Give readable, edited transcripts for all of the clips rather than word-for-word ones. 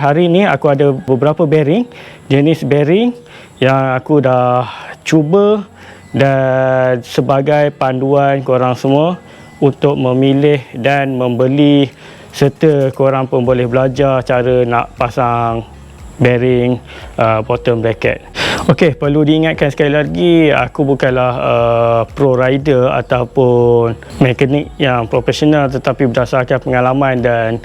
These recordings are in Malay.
Hari ni aku ada beberapa bearing, jenis bearing yang aku dah cuba dan sebagai panduan korang semua untuk memilih dan membeli, serta korang pun boleh belajar cara nak pasang bearing bottom bracket. Okey, perlu diingatkan sekali lagi, aku bukanlah pro rider ataupun mekanik yang profesional, tetapi berdasarkan pengalaman dan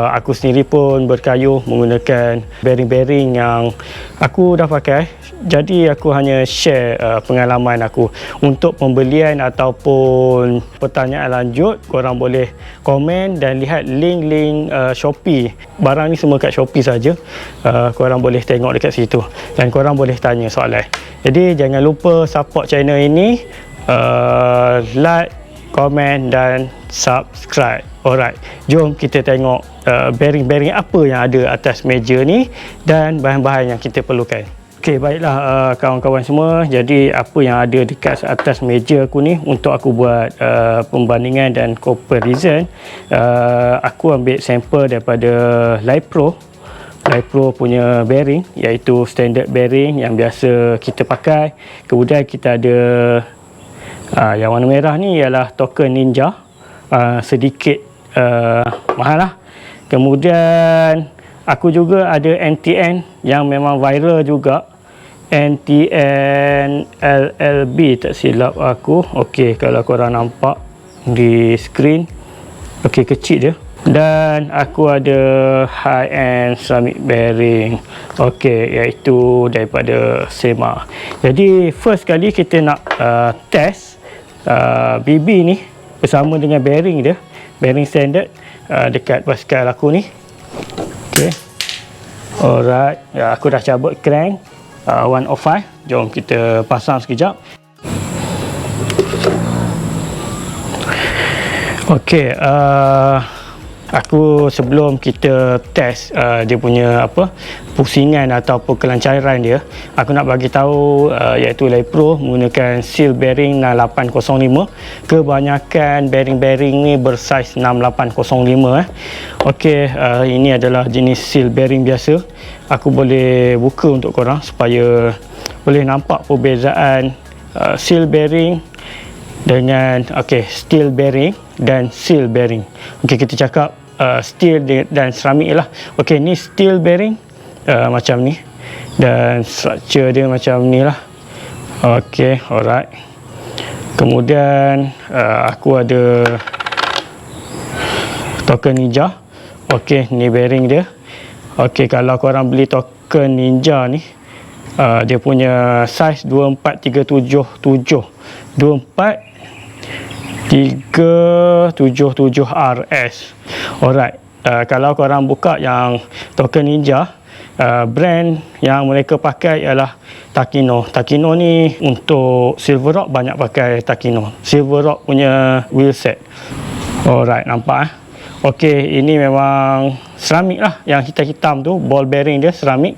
aku sendiri pun berkayuh menggunakan bearing-bearing yang aku dah pakai. Jadi aku hanya share pengalaman aku. Untuk pembelian ataupun pertanyaan lanjut, korang boleh komen dan lihat link-link Shopee. Barang ni semua kat Shopee saja. Korang boleh tengok dekat situ dan korang boleh tanya soalan. Jadi jangan lupa support channel ini, like, komen dan subscribe. Alright, jom kita tengok bearing-bearing apa yang ada atas meja ni dan bahan-bahan yang kita perlukan. Okey, baiklah kawan-kawan semua. Jadi apa yang ada dekat atas meja aku ni untuk aku buat pembandingan dan comparison, aku ambil sampel daripada Li-Pro punya bearing, iaitu standard bearing yang biasa kita pakai. Kemudian kita ada yang warna merah ni ialah token Ninja, sedikit mahal lah. Kemudian aku juga ada NTN yang memang viral juga, NTN LLB tak silap aku. Okey, kalau korang nampak di skrin, okey, kecil je. Dan aku ada high end ceramic bearing, okey, iaitu daripada Sema. Jadi first kali kita nak test BB ni bersama dengan bearing dia, bearing standard dekat basikal aku ni. Okey, alright, aku dah cabut crank 105. Jom kita pasang sekejap. Okey, aku sebelum kita test dia punya pusingan ataupun kelancaran dia, aku nak bagi tahu iaitu Li-Pro menggunakan seal bearing 6805. Kebanyakan bearing-bearing ni bersaiz 6805. Okey, ini adalah jenis seal bearing biasa. Aku boleh buka untuk korang supaya boleh nampak perbezaan seal bearing dengan steel bearing dan seal bearing. Okey, kita cakap steel dan ceramik lah. Okey, ni steel bearing macam ni dan structure dia macam ni lah. Okey, alright. Kemudian aku ada token Ninja. Okey, ni bearing dia. Okey, kalau korang beli token Ninja ni, dia punya size 24377 24377 RS. Alright, kalau korang buka yang token Ninja, brand yang mereka pakai ialah Takino. Takino ni untuk Silver Rock banyak pakai Takino, Silver Rock punya wheel set. Alright, nampak Okey, ini memang ceramik lah, yang hitam-hitam tu ball bearing dia ceramik.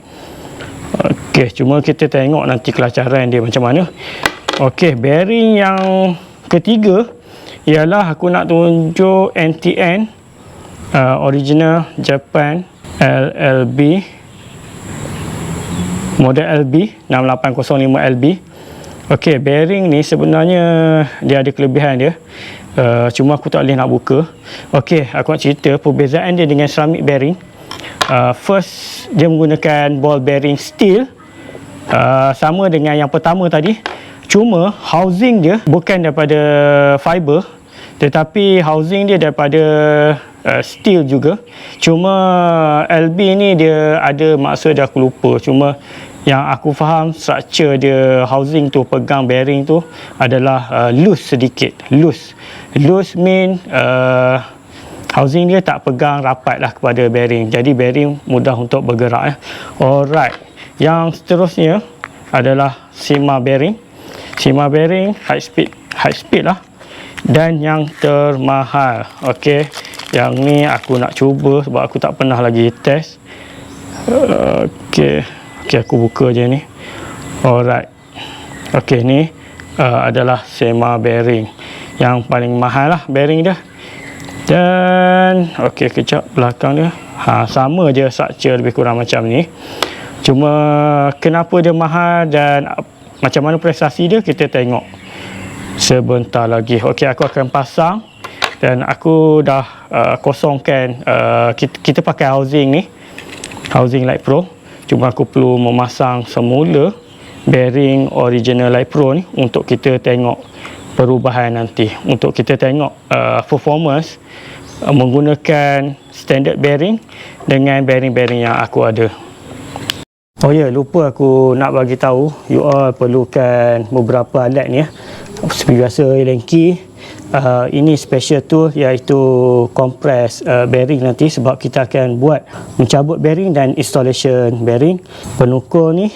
Okey, cuma kita tengok nanti kelancaran dia macam mana. Okey, bearing yang ketiga ialah aku nak tunjuk NTN original Japan LLB, model LB 6805 LB. Okey, bearing ni sebenarnya dia ada kelebihan dia, cuma aku tak boleh nak buka. Okey, aku nak cerita perbezaan dia dengan ceramic bearing. First, dia menggunakan ball bearing steel, sama dengan yang pertama tadi. Cuma housing dia bukan daripada fiber, tetapi housing dia daripada steel juga. Cuma LB ni dia ada maksud dia aku lupa. Cuma yang aku faham, structure dia, housing tu, pegang bearing tu adalah loose sedikit. Loose mean housing dia tak pegang rapat lah kepada bearing. Jadi bearing mudah untuk bergerak. Alright, yang seterusnya adalah Sema bearing. Sema bearing high speed lah, dan yang termahal. Okey, yang ni aku nak cuba sebab aku tak pernah lagi test. Okey, aku buka je ni. Alright, okey, ni adalah Sema bearing yang paling mahal lah bearing dia. Dan okey, kejap, belakang dia Sama je structure lebih kurang macam ni. Cuma kenapa dia mahal dan macam mana prestasi dia, kita tengok sebentar lagi. Okey, aku akan pasang dan aku dah kosongkan. Kita pakai housing ni, housing Light Pro. Cuma aku perlu memasang semula bearing original Light Pro ni untuk kita tengok perubahan nanti. Untuk kita tengok performance menggunakan standard bearing dengan bearing-bearing yang aku ada. Oh ya, lupa aku nak bagi tahu, you all perlukan beberapa alat ni ya. Seperti biasa Allen key. Ini special tool iaitu compress bearing nanti, sebab kita akan buat mencabut bearing dan installation bearing. Penukul ni,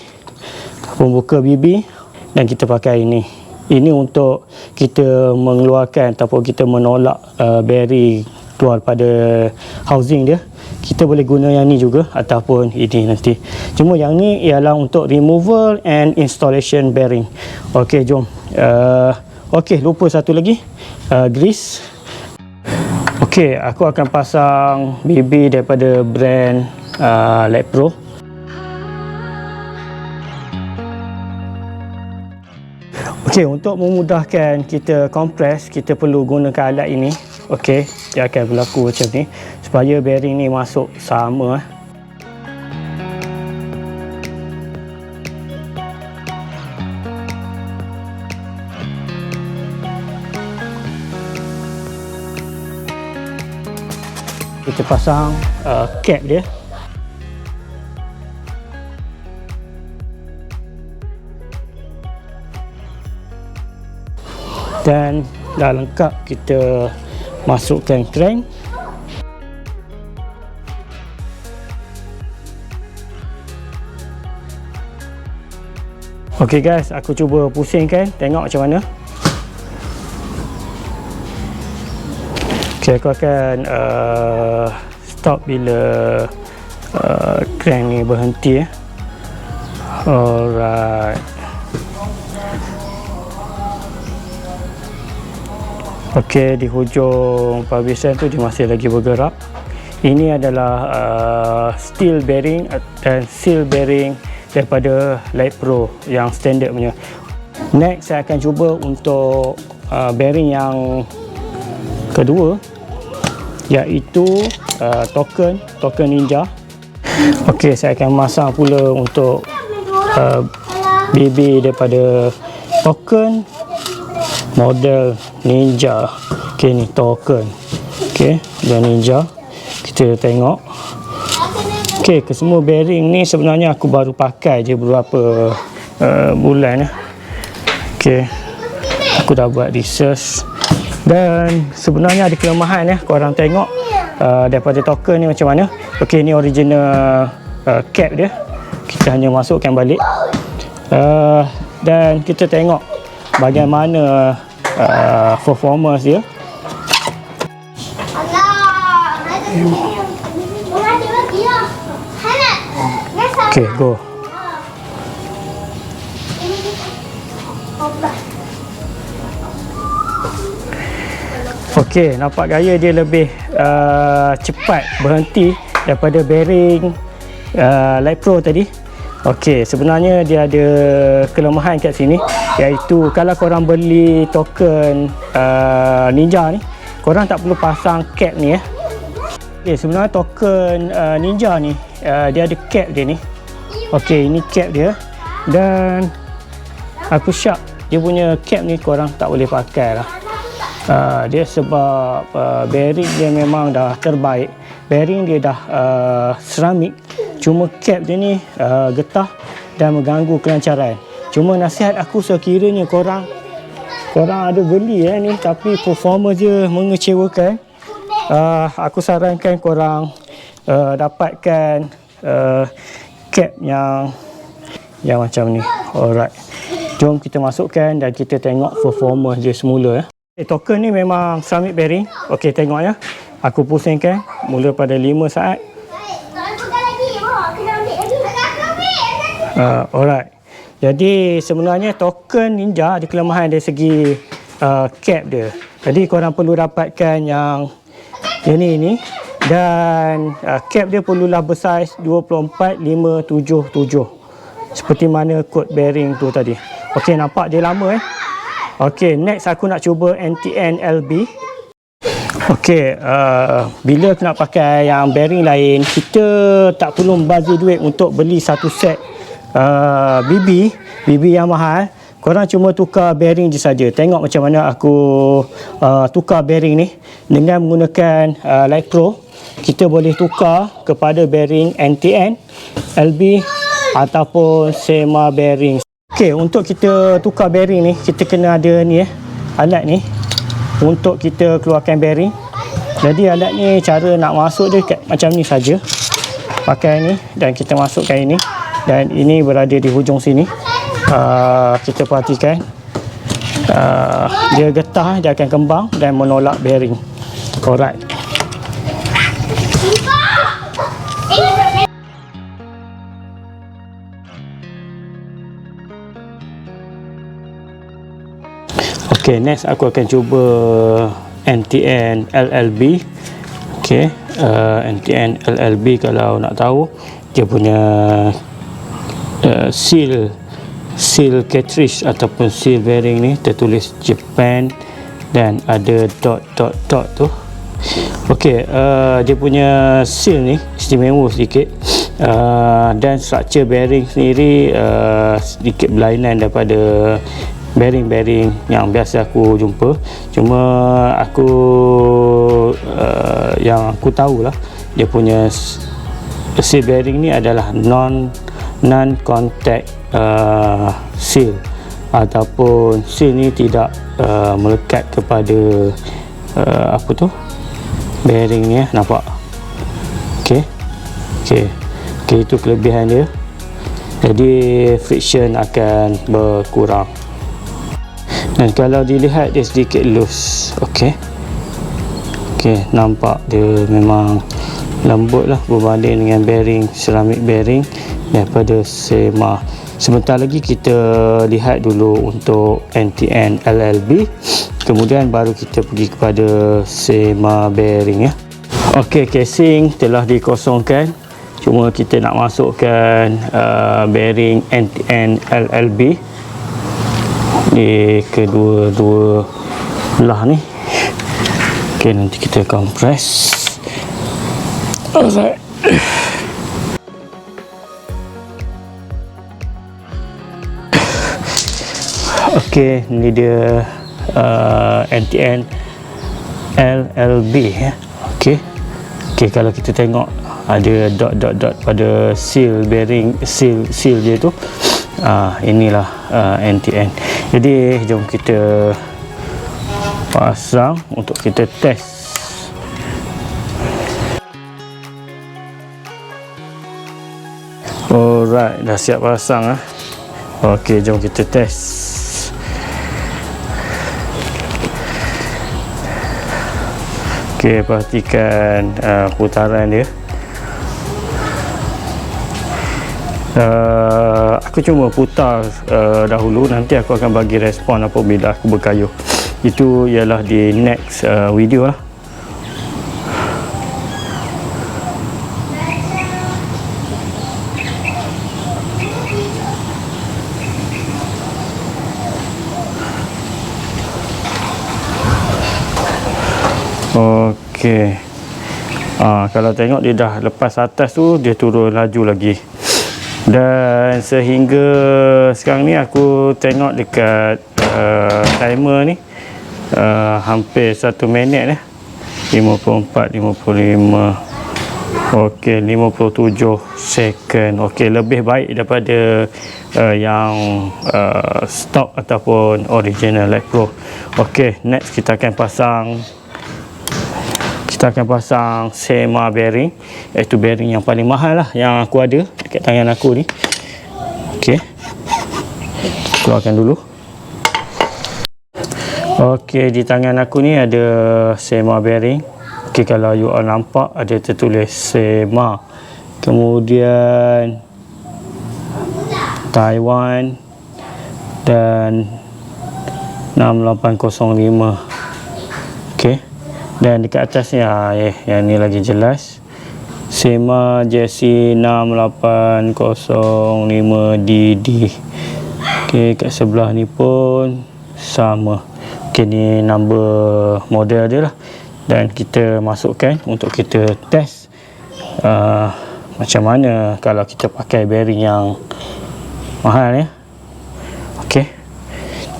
pembuka bibi, dan kita pakai ini. Ini untuk kita mengeluarkan ataupun kita menolak bearing keluar pada housing dia. Kita boleh guna yang ni juga ataupun ini nanti. Cuma yang ni ialah untuk removal and installation bearing. Okey, jom. Okey, lupa satu lagi, grease. Okey, aku akan pasang BB daripada brand Light Pro. Okey, untuk memudahkan kita compress, kita perlu gunakan alat ini. Okey, dia akan berlaku macam ni supaya bearing ni masuk sama. Kita pasang cap dia. Dan dah lengkap, kita masukkan crank. Okey guys, aku cuba pusingkan, tengok macam mana. Okey, aku akan stop bila crank ni berhenti ya. Alright. Okey, di hujung penghabisan tu dia masih lagi bergerak. Ini adalah steel bearing dan seal bearing daripada Light Pro yang standard punya. Next, saya akan cuba untuk bearing yang kedua, iaitu token Ninja. Okey, saya akan masang pula untuk BB daripada token model Ninja. Okey, ni token. Okey, dan Ninja. Kita tengok. Okey, kesemua bearing ni sebenarnya aku baru pakai je beberapa bulan. Okey, aku dah buat research dan sebenarnya ada kelemahan ya. Korang tengok daripada token ni macam mana. Okey, ni original cap dia. Kita hanya masukkan balik dan kita tengok bagaimana performance dia. Okay, go. Okay, nampak gaya dia lebih cepat berhenti daripada bearing Light Pro tadi. Okey, sebenarnya dia ada kelemahan kat sini, iaitu kalau korang beli token Ninja ni, korang tak perlu pasang cap ni ya. Okey, sebenarnya token Ninja ni dia ada cap dia ni. Okey, ini cap dia dan aku syak dia punya cap ni korang tak boleh pakai lah. Dia sebab bearing dia memang dah terbaik. Bearing dia dah seramik. Cuma cap dia ni getah dan mengganggu kelancaran. Cuma nasihat aku, sekiranya korang ada beli ni tapi performa je mengecewakan, aku sarankan korang dapatkan cap yang macam ni. Alright, jom kita masukkan dan kita tengok performa je semula ya. Token ni memang seramik bearing. Okey, tengok ya. Aku pusingkan mula pada 5 saat. Alright. Jadi sebenarnya token Ninja ada kelemahan dari segi cap dia. Jadi korang perlu dapatkan yang ini dan cap dia perlulah bersaiz 24577 seperti mana kod bearing tu tadi. Okey, nampak dia lama Okey, next aku nak cuba NTN LB. Okey, bila aku nak pakai yang bearing lain, kita tak perlu membazir duit untuk beli satu set BB yang mahal. Korang cuma tukar bearing je saja. Tengok macam mana aku tukar bearing ni dengan menggunakan Light Pro. Kita boleh tukar kepada bearing NTN, LB ataupun SEMA bearing. Okey, untuk kita tukar bearing ni, kita kena ada ni alat ni untuk kita keluarkan bearing. Jadi alat ni cara nak masuk dia macam ni saja. Pakai ni dan kita masukkan ini, dan ini berada di hujung sini. Kita perhatikan dia getah, dia akan kembang dan menolak bearing. Alright. Okay, next aku akan cuba NTN LLB. Okay, NTN LLB kalau nak tahu, dia punya seal cartridge ataupun seal bearing ni tertulis Japan dan ada dot tu. Okey, dia punya seal ni istimewa sedikit, dan struktur bearing sendiri sedikit berlainan daripada bearing-bearing yang biasa aku jumpa. Cuma aku yang aku tahulah, dia punya seal bearing ni adalah non-contact seal, ataupun seal ni tidak melekat kepada bearing ni nampak. Okey, itu kelebihan dia. Jadi friction akan berkurang. Dan kalau dilihat dia sedikit loose. Okey, nampak dia memang lembut lah berbanding dengan bearing ceramic bearing daripada SEMA. Sebentar lagi kita lihat dulu untuk NTN LLB, kemudian baru kita pergi kepada SEMA bearing Okey, casing telah dikosongkan. Cuma kita nak masukkan bearing NTN LLB di kedua-dua belah ni. Okey, nanti kita kompres. Alright. Okey, ni dia NTN LLB Okey, kalau kita tengok ada dot pada seal bearing, seal dia tu. Inilah NTN. Jadi jom kita pasang untuk kita test. Alright, dah siap pasang Okey, jom kita test. Okey, perhatikan putaran dia. Aku cuma putar dahulu, nanti aku akan bagi respon apabila aku berkayuh. Itu ialah di next video lah. Okey, kalau tengok dia dah lepas atas tu, dia turun laju lagi. Dan sehingga sekarang ni aku tengok dekat timer ni hampir 1 minit 54, 55. Okey, 57 second. Okey, lebih baik daripada yang stock ataupun original Light Pro. Okey, next kita akan pasang SEMA bearing, iaitu bearing yang paling mahal lah yang aku ada dekat tangan aku ni. Okey, keluarkan dulu. Okey, di tangan aku ni ada SEMA bearing. Okey, kalau you all nampak ada tertulis SEMA, kemudian Taiwan dan 6805. Okey, Dan dekat atas ni yang ni lagi jelas, SEMA JC 6805DD. Okey, kat sebelah ni pun sama. Okey, ni number model dia lah. Dan kita masukkan untuk kita test macam mana kalau kita pakai bearing yang mahal ya. Okey,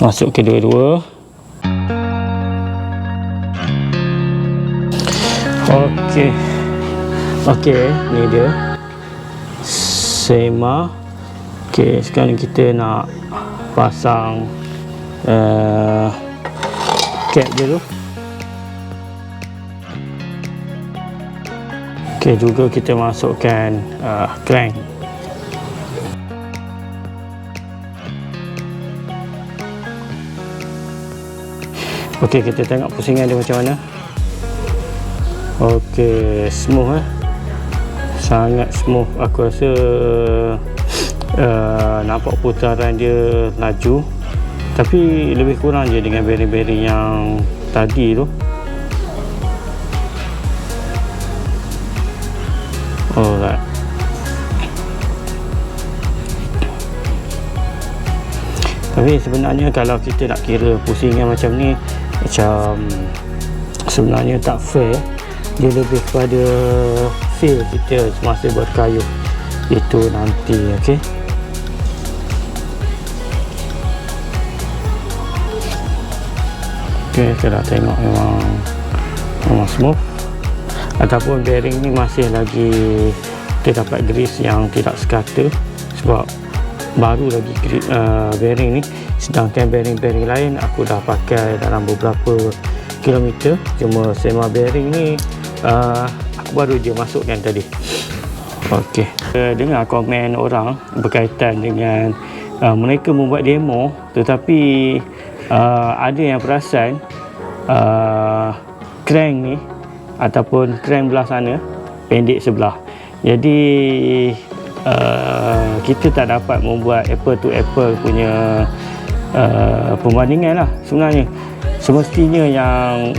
masuk kedua-dua. Okey, ni dia SEMA. Okey, sekarang kita nak pasang cap dia tu. Okey, juga kita masukkan crank. Okey, kita tengok pusingan dia macam mana. Okey, smooth sangat smooth. Aku rasa nampak putaran dia laju, tapi lebih kurang je dengan bearing-bearing yang tadi tu. Alright. Tapi sebenarnya kalau kita nak kira pusingan macam ni, macam sebenarnya tak fair. Dia lebih kepada feel kita semasa berkayuh itu nanti. Okey, kita dah tengok memang smooth. Ataupun bearing ni masih lagi terdapat grease yang tidak sekata, sebab baru lagi bearing ni. Sedangkan bearing-bearing lain aku dah pakai dalam beberapa kilometer. Cuma SEMA bearing ni aku baru je masukkan tadi. Okey, dengar komen orang berkaitan dengan mereka membuat demo, tetapi ada yang perasan crank ni ataupun crank belah sana pendek sebelah. Jadi kita tak dapat membuat apple to apple punya perbandingan lah. Sebenarnya semestinya yang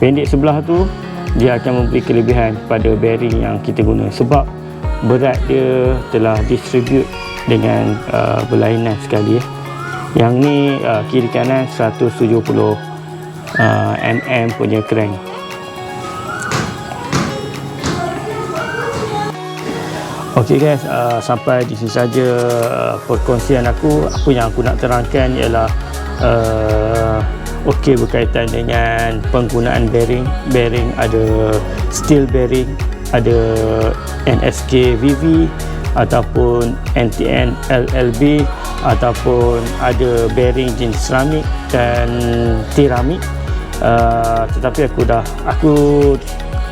pendek sebelah tu dia akan memberi kelebihan pada bearing yang kita guna, sebab berat dia telah distribute dengan berlainan sekali. Yang ni kiri kanan 170 mm punya crank. Okey guys, sampai di sini saja perkongsian aku. Apa yang aku nak terangkan ialah okey, berkaitan dengan penggunaan bearing. Bearing ada steel bearing, ada NSK VV ataupun NTN LLB, ataupun ada bearing jenis seramik dan tiramik. Tetapi aku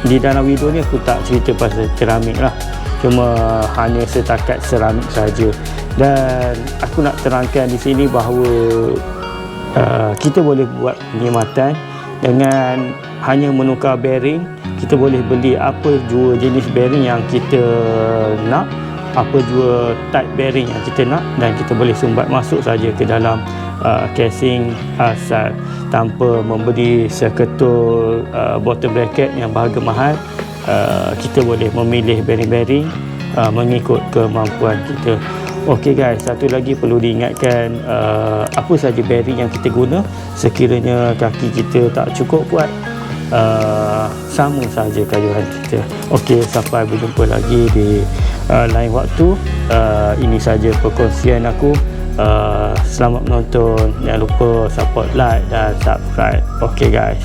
di dalam video ni aku tak cerita pasal keramik lah, cuma hanya setakat seramik saja. Dan aku nak terangkan di sini bahawa kita boleh buat perkhidmatan dengan hanya menukar bearing. Kita boleh beli apa jua jenis bearing yang kita nak, apa jua type bearing yang kita nak, dan kita boleh sumbat masuk saja ke dalam casing asal, tanpa membeli seketul bottom bracket yang berharga mahal. Kita boleh memilih bearing-bearing mengikut kemampuan kita. Okey guys, satu lagi perlu diingatkan, apa saja bearing yang kita guna, sekiranya kaki kita tak cukup kuat, sama saja kayuhan kita. Okey, sampai berjumpa lagi di lain waktu. Ini saja perkongsian aku. Selamat menonton. Jangan lupa support, like dan subscribe. Okey guys.